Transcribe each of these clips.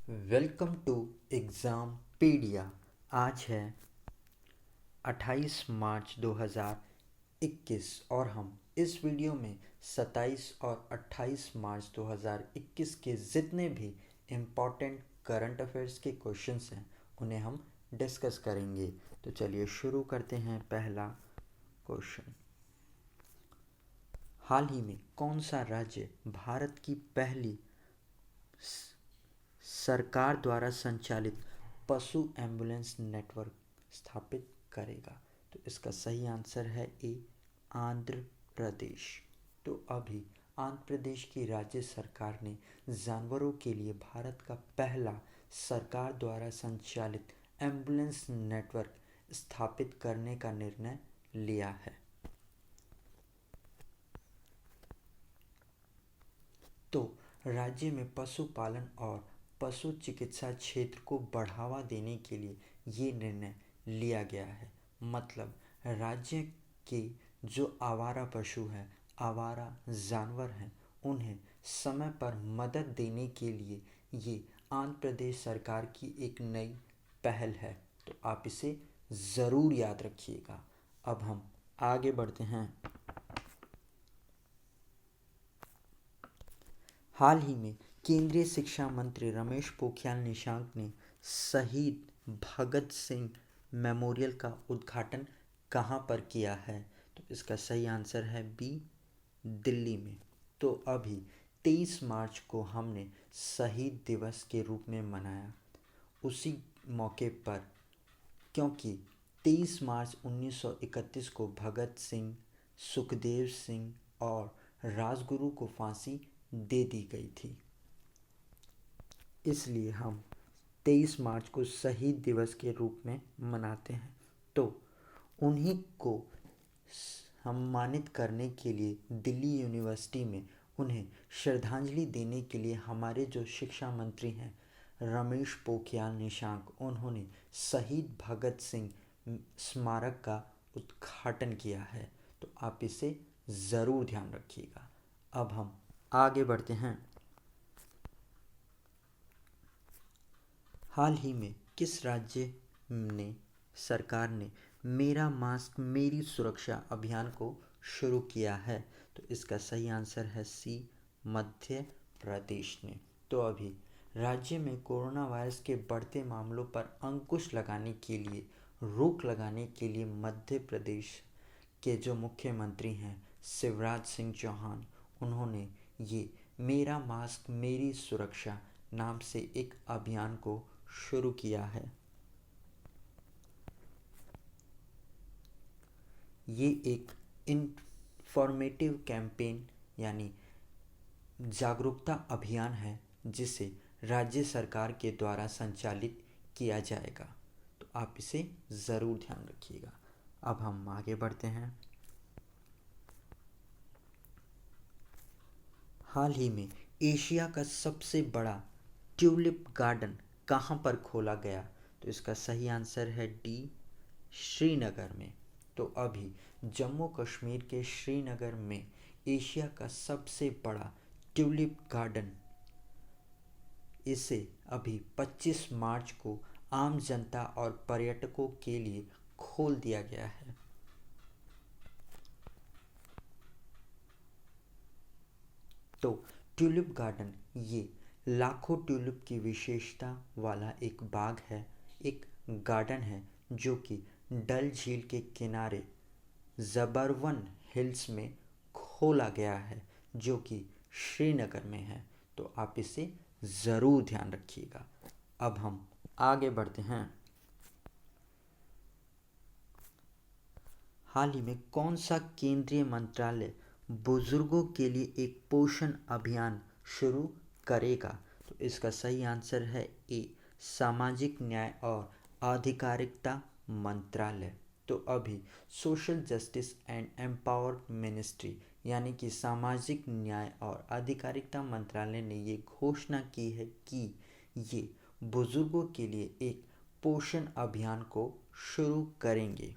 Welcome to exam पीडिया। आज है 28 मार्च 2021 और हम इस वीडियो में 27 और 28 मार्च 2021 के जितने भी इम्पॉर्टेंट करंट अफेयर्स के क्वेश्चंस हैं उन्हें हम डिस्कस करेंगे। तो चलिए शुरू करते हैं। पहला क्वेश्चन, हाल ही में कौन सा राज्य भारत की पहली सरकार द्वारा संचालित पशु एम्बुलेंस नेटवर्क स्थापित करेगा? तो इसका सही आंसर है ए, आंध्र प्रदेश। तो अभी आंध्र प्रदेश की राज्य सरकार ने जानवरों के लिए भारत का पहला सरकार द्वारा संचालित एम्बुलेंस नेटवर्क स्थापित करने का निर्णय लिया है। तो राज्य में पशुपालन और पशु चिकित्सा क्षेत्र को बढ़ावा देने के लिए ये निर्णय लिया गया है। मतलब राज्य के जो आवारा पशु हैं, आवारा जानवर हैं, उन्हें समय पर मदद देने के लिए ये आंध्र प्रदेश सरकार की एक नई पहल है। तो आप इसे ज़रूर याद रखिएगा। अब हम आगे बढ़ते हैं। हाल ही में केंद्रीय शिक्षा मंत्री रमेश पोखरियाल निशंक ने शहीद भगत सिंह मेमोरियल का उद्घाटन कहाँ पर किया है? तो इसका सही आंसर है बी, दिल्ली में। तो अभी 23 मार्च को हमने शहीद दिवस के रूप में मनाया। उसी मौके पर, क्योंकि 23 मार्च 1931 को भगत सिंह, सुखदेव सिंह और राजगुरु को फांसी दे दी गई थी, इसलिए हम 23 मार्च को शहीद दिवस के रूप में मनाते हैं। तो उन्हीं को सम्मानित करने के लिए दिल्ली यूनिवर्सिटी में उन्हें श्रद्धांजलि देने के लिए हमारे जो शिक्षा मंत्री हैं रमेश पोखरियाल निशंक, उन्होंने शहीद भगत सिंह स्मारक का उद्घाटन किया है। तो आप इसे ज़रूर ध्यान रखिएगा। अब हम आगे बढ़ते हैं। हाल ही में किस राज्य ने सरकार ने मेरा मास्क मेरी सुरक्षा अभियान को शुरू किया है? तो इसका सही आंसर है सी, मध्य प्रदेश ने। तो अभी राज्य में कोरोना वायरस के बढ़ते मामलों पर अंकुश लगाने के लिए, रोक लगाने के लिए मध्य प्रदेश के जो मुख्यमंत्री हैं शिवराज सिंह चौहान, उन्होंने ये मेरा मास्क मेरी सुरक्षा नाम से एक अभियान को शुरू किया है। ये एक इन्फॉर्मेटिव कैंपेन यानी जागरूकता अभियान है जिसे राज्य सरकार के द्वारा संचालित किया जाएगा। तो आप इसे ज़रूर ध्यान रखिएगा। अब हम आगे बढ़ते हैं। हाल ही में एशिया का सबसे बड़ा ट्यूलिप गार्डन कहाँ पर खोला गया? तो इसका सही आंसर है डी, श्रीनगर में। तो अभी जम्मू कश्मीर के श्रीनगर में एशिया का सबसे बड़ा ट्यूलिप गार्डन, इसे अभी 25 मार्च को आम जनता और पर्यटकों के लिए खोल दिया गया है। तो ट्यूलिप गार्डन ये लाखों ट्यूलिप की विशेषता वाला एक बाग है, एक गार्डन है जो कि डल झील के किनारे ज़बरवन हिल्स में खोला गया है, जो कि श्रीनगर में है। तो आप इसे ज़रूर ध्यान रखिएगा। अब हम आगे बढ़ते हैं। हाल ही में कौन सा केंद्रीय मंत्रालय बुजुर्गों के लिए एक पोषण अभियान शुरू करेगा? तो इसका सही आंसर है ए, सामाजिक न्याय और आधिकारिकता मंत्रालय। तो अभी social justice and empower ministry यानी कि सामाजिक न्याय और आधिकारिकता मंत्रालय ने ये घोषणा की है कि ये बुजुर्गों के लिए एक पोषण अभियान को शुरू करेंगे।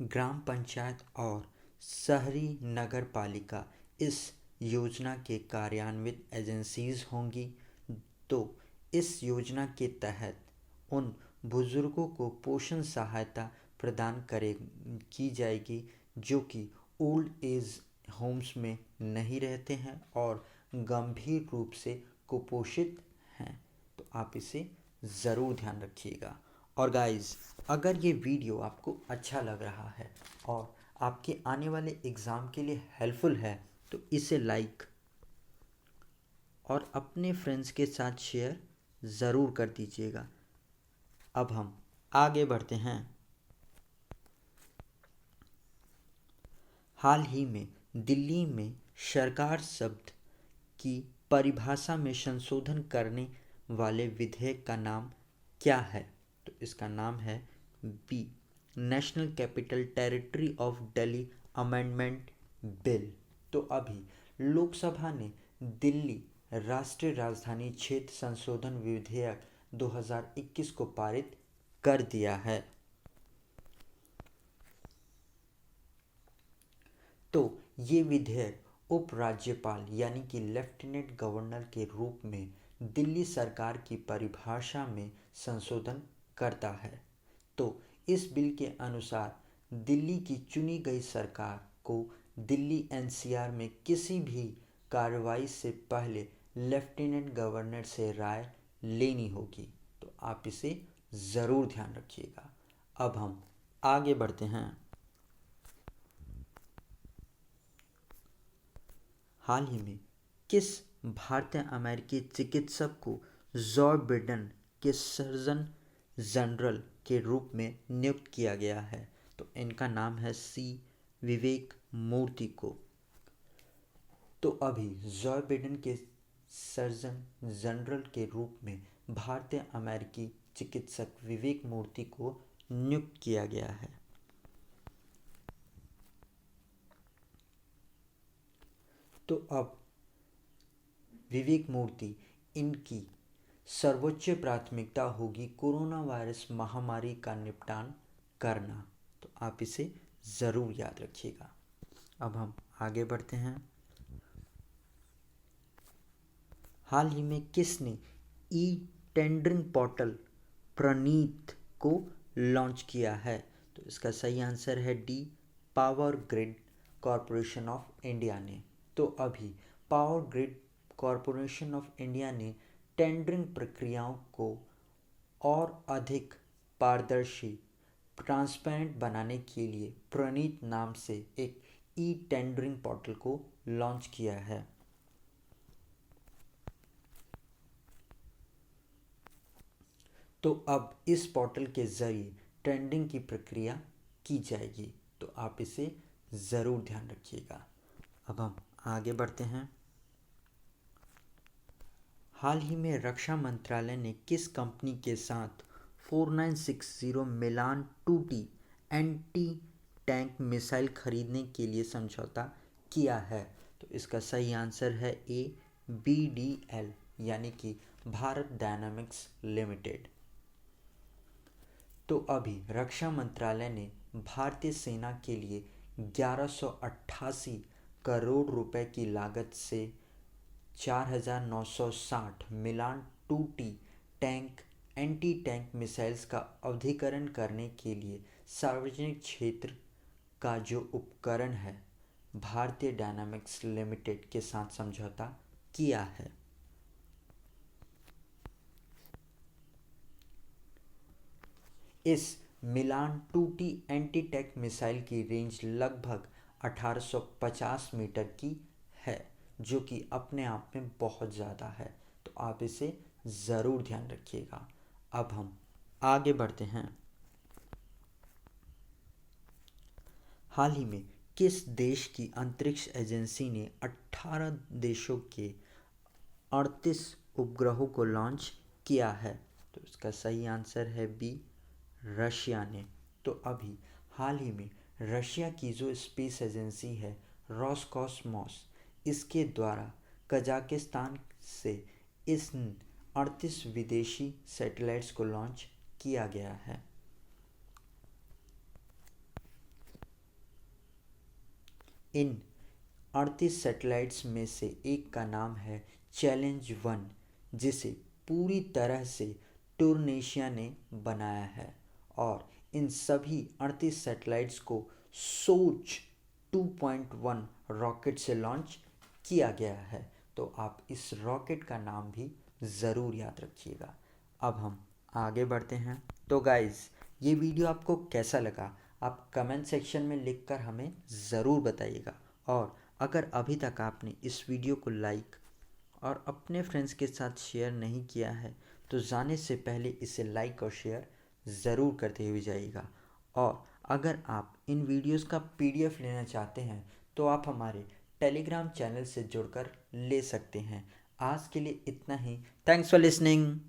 ग्राम पंचायत और शहरी नगर पालिका इस योजना के कार्यान्वित एजेंसीज होंगी। तो इस योजना के तहत उन बुजुर्गों को पोषण सहायता प्रदान की जाएगी जो कि ओल्ड एज होम्स में नहीं रहते हैं और गंभीर रूप से कुपोषित हैं। तो आप इसे ज़रूर ध्यान रखिएगा। और गाइस, अगर ये वीडियो आपको अच्छा लग रहा है और आपके आने वाले एग्ज़ाम के लिए हेल्पफुल है तो इसे लाइक और अपने फ्रेंड्स के साथ शेयर ज़रूर कर दीजिएगा। अब हम आगे बढ़ते हैं। हाल ही में दिल्ली में सरकार शब्द की परिभाषा में संशोधन करने वाले विधेयक का नाम क्या है? तो इसका नाम है B, national capital territory of Delhi amendment bill. तो अभी लोकसभा ने दिल्ली राष्ट्रीय राजधानी क्षेत्र संशोधन विधेयक 2021 को पारित कर दिया है। तो ये विधेयक उपराज्यपाल यानी कि लेफ्टिनेंट गवर्नर के रूप में दिल्ली सरकार की परिभाषा में संशोधन करता है। तो इस बिल के अनुसार दिल्ली की चुनी गई सरकार को दिल्ली एनसीआर में किसी भी कार्रवाई से पहले लेफ्टिनेंट गवर्नर से राय लेनी होगी। तो आप इसे ज़रूर ध्यान रखिएगा। अब हम आगे बढ़ते हैं। हाल ही में किस भारतीय अमेरिकी चिकित्सक को जो बिडेन के सर्जन जनरल के रूप में नियुक्त किया गया है? तो इनका नाम है सी विवेक मूर्ति को। तो अभी जो बिडेन के सर्जन जनरल के रूप में भारतीय अमेरिकी चिकित्सक विवेक मूर्ति को नियुक्त किया गया है। तो अब विवेक मूर्ति, इनकी सर्वोच्च प्राथमिकता होगी कोरोना वायरस महामारी का निपटान करना। तो आप इसे ज़रूर याद रखिएगा। अब हम आगे बढ़ते हैं। हाल ही में किसने ई टेंडरिंग पोर्टल प्रणीत को लॉन्च किया है? तो इसका सही आंसर है D, power grid corporation of India ने। तो अभी power grid corporation of India ने टेंडरिंग प्रक्रियाओं को और अधिक पारदर्शी, ट्रांसपेरेंट बनाने के लिए प्रणीत नाम से एक ई टेंडरिंग पोर्टल को लॉन्च किया है। तो अब इस पोर्टल के ज़रिए टेंडरिंग की प्रक्रिया की जाएगी। तो आप इसे ज़रूर ध्यान रखिएगा। अब हम आगे बढ़ते हैं। हाल ही में रक्षा मंत्रालय ने किस कंपनी के साथ 4960 मिलान 2T एंटी टैंक मिसाइल खरीदने के लिए समझौता किया है? तो इसका सही आंसर है ए, BDL यानी कि भारत डायनामिक्स लिमिटेड। तो अभी रक्षा मंत्रालय ने भारतीय सेना के लिए 1188 करोड़ रुपए की लागत से 4960 मिलान 2T tank anti tank missiles का अवधीकरण करने के लिए सार्वजनिक क्षेत्र का जो उपकरण है भारतीय डायनामिक्स लिमिटेड के साथ समझौता किया है। इस मिलान 2T एंटी टैंक मिसाइल की रेंज लगभग 1850 मीटर की है, जो कि अपने आप में बहुत ज़्यादा है। तो आप इसे ज़रूर ध्यान रखिएगा। अब हम आगे बढ़ते हैं। हाल ही में किस देश की अंतरिक्ष एजेंसी ने 18 देशों के 38 उपग्रहों को लॉन्च किया है? तो इसका सही आंसर है बी, रशिया ने। तो अभी हाल ही में रशिया की जो स्पेस एजेंसी है रोसकॉस्मोस, इसके द्वारा कजाकिस्तान से इस 38 विदेशी सैटेलाइट्स को लॉन्च किया गया है। इन 38 सैटेलाइट्स में से एक का नाम है चैलेंज 1, जिसे पूरी तरह से टूरनेशिया ने बनाया है। और इन सभी 38 सैटेलाइट्स को सोच 2.1 रॉकेट से लॉन्च किया गया है। तो आप इस रॉकेट का नाम भी ज़रूर याद रखिएगा। अब हम आगे बढ़ते हैं। तो गाइस, ये वीडियो आपको कैसा लगा आप कमेंट सेक्शन में लिखकर हमें ज़रूर बताइएगा। और अगर अभी तक आपने इस वीडियो को लाइक और अपने फ्रेंड्स के साथ शेयर नहीं किया है तो जाने से पहले इसे लाइक और शेयर ज़रूर करते हुए जाइएगा। और अगर आप इन वीडियोस का PDF लेना चाहते हैं तो आप हमारे टेलीग्राम चैनल से जुड़कर ले सकते हैं। आज के लिए इतना ही। Thanks for listening.